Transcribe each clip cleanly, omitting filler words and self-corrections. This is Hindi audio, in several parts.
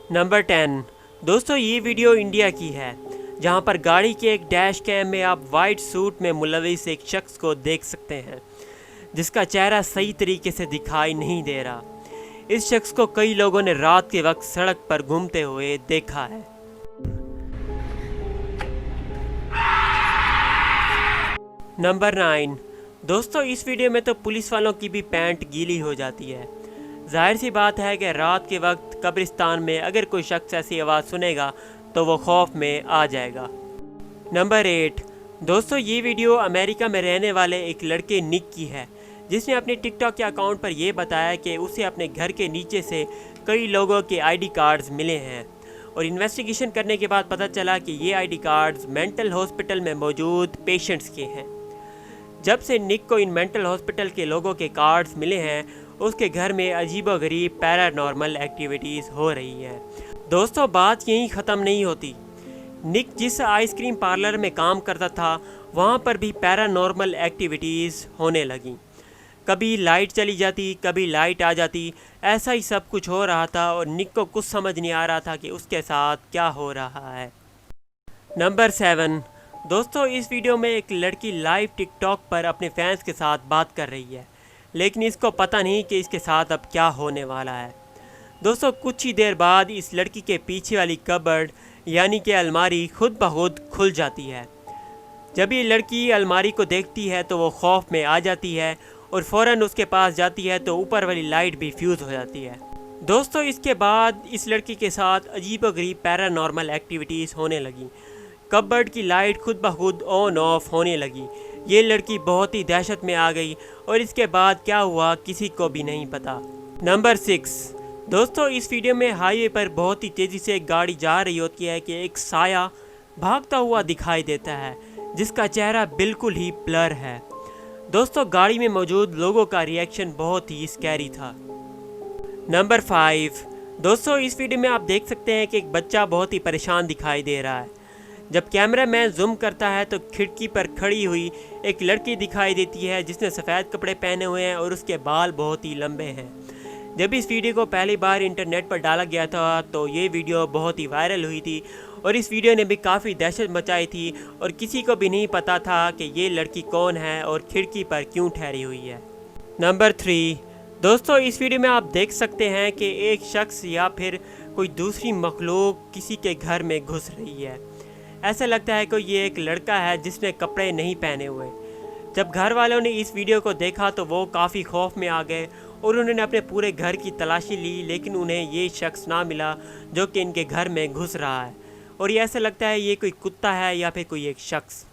नंबर 10। दोस्तों ये वीडियो इंडिया की है, जहां पर गाड़ी के एक डैश कैम में आप वाइट सूट में मुलविस एक शख्स को देख सकते हैं, जिसका चेहरा सही तरीके से दिखाई नहीं दे रहा। इस शख्स को कई लोगों ने रात के वक्त सड़क पर घूमते हुए देखा है। नंबर 9। दोस्तों इस वीडियो में तो पुलिस वालों की भी पैंट गीली हो जाती है। जाहिर सी बात है कि रात के वक्त कब्रिस्तान में अगर कोई शख्स ऐसी आवाज़ सुनेगा तो वो खौफ में आ जाएगा। नंबर 8। दोस्तों ये वीडियो अमेरिका में रहने वाले एक लड़के निक की है, जिसने अपने टिकटॉक के अकाउंट पर यह बताया कि उसे अपने घर के नीचे से कई लोगों के आईडी कार्ड्स मिले हैं और इन्वेस्टिगेशन करने के बाद पता चला कि ये आईडी कार्ड्स मेंटल हॉस्पिटल में मौजूद पेशेंट्स के हैं। जब से निक को इन मेंटल हॉस्पिटल के लोगों के कार्ड्स मिले हैं, उसके घर में अजीबोगरीब पैरानॉर्मल एक्टिविटीज़ हो रही हैं। दोस्तों बात यहीं ख़त्म नहीं होती। निक जिस आइसक्रीम पार्लर में काम करता था, वहाँ पर भी पैरानॉर्मल एक्टिविटीज़ होने लगीं। कभी लाइट चली जाती, कभी लाइट आ जाती, ऐसा ही सब कुछ हो रहा था और निक को कुछ समझ नहीं आ रहा था कि उसके साथ क्या हो रहा है। नंबर 7। दोस्तों इस वीडियो में एक लड़की लाइव टिकटॉक पर अपने फैंस के साथ बात कर रही है, लेकिन इसको पता नहीं कि इसके साथ अब क्या होने वाला है। दोस्तों कुछ ही देर बाद इस लड़की के पीछे वाली कबर्ड यानी कि अलमारी खुद ब खुद खुल जाती है। जब ये लड़की अलमारी को देखती है तो वो खौफ में आ जाती है और फ़ौरन उसके पास जाती है तो ऊपर वाली लाइट भी फ्यूज़ हो जाती है। दोस्तों इसके बाद इस लड़की के साथ अजीबोगरीब पैरानॉर्मल एक्टिविटीज़ होने लगी। कबर्ड की लाइट खुद ब खुद ऑन ऑफ होने लगी। ये लड़की बहुत ही दहशत में आ गई और इसके बाद क्या हुआ किसी को भी नहीं पता। नंबर 6। दोस्तों इस वीडियो में हाईवे पर बहुत ही तेज़ी से एक गाड़ी जा रही होती है कि एक साया भागता हुआ दिखाई देता है, जिसका चेहरा बिल्कुल ही ब्लर है। दोस्तों गाड़ी में मौजूद लोगों का रिएक्शन बहुत ही स्कैरी था। नंबर 5। दोस्तों इस वीडियो में आप देख सकते हैं कि एक बच्चा बहुत ही परेशान दिखाई दे रहा है। जब कैमरामैन जूम करता है तो खिड़की पर खड़ी हुई एक लड़की दिखाई देती है, जिसने सफ़ेद कपड़े पहने हुए हैं और उसके बाल बहुत ही लंबे हैं। जब इस वीडियो को पहली बार इंटरनेट पर डाला गया था तो ये वीडियो बहुत ही वायरल हुई थी और इस वीडियो ने भी काफ़ी दहशत मचाई थी और किसी को भी नहीं पता था कि ये लड़की कौन है और खिड़की पर क्यों ठहरी हुई है। नंबर 3। दोस्तों इस वीडियो में आप देख सकते हैं कि एक शख्स या फिर कोई दूसरी मखलूक किसी के घर में घुस रही है। ऐसा लगता है कि ये एक लड़का है जिसने कपड़े नहीं पहने हुए। जब घर वालों ने इस वीडियो को देखा तो वो काफ़ी खौफ में आ गए और उन्होंने अपने पूरे घर की तलाशी ली, लेकिन उन्हें ये शख्स ना मिला जो कि इनके घर में घुस रहा है और ये ऐसा लगता है ये कोई कुत्ता है या फिर कोई एक शख्स।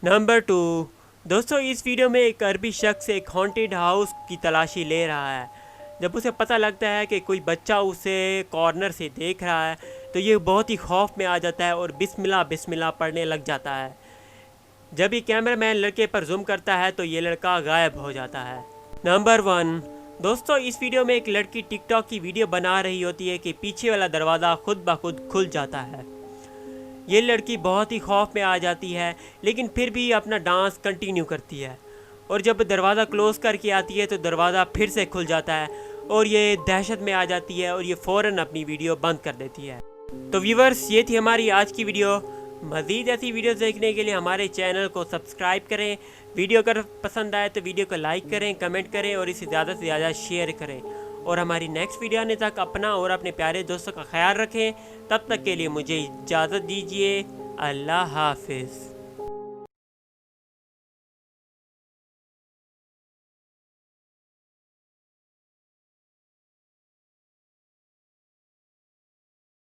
नंबर 2। दोस्तों इस वीडियो में एक अरबी शख्स एक हॉन्टेड हाउस की तलाशी ले रहा है। जब उसे पता लगता है कि कोई बच्चा उसे कॉर्नर से देख रहा है तो ये बहुत ही खौफ में आ जाता है और बिस्मिल्लाह बिस्मिल्लाह पढ़ने लग जाता है। जब ये कैमरामैन लड़के पर जूम करता है तो ये लड़का गायब हो जाता है। नंबर 1। दोस्तों इस वीडियो में एक लड़की टिकटॉक की वीडियो बना रही होती है कि पीछे वाला दरवाज़ा खुद ब खुद खुल जाता है। ये लड़की बहुत ही खौफ में आ जाती है, लेकिन फिर भी अपना डांस कंटिन्यू करती है और जब दरवाज़ा क्लोज़ करके आती है तो दरवाज़ा फिर से खुल जाता है और ये दहशत में आ जाती है और ये फ़ौरन अपनी वीडियो बंद कर देती है। तो व्यूवर्स ये थी हमारी आज की वीडियो। मज़ीद ऐसी वीडियोस देखने के लिए हमारे चैनल को सब्सक्राइब करें। वीडियो अगर पसंद आए तो वीडियो को लाइक करें, कमेंट करें और इसे ज़्यादा से ज़्यादा शेयर करें। और हमारी नेक्स्ट वीडियो आने तक अपना और अपने प्यारे दोस्तों का ख्याल रखें। तब तक के लिए मुझे इजाज़त दीजिए। अल्लाह हाफिज़।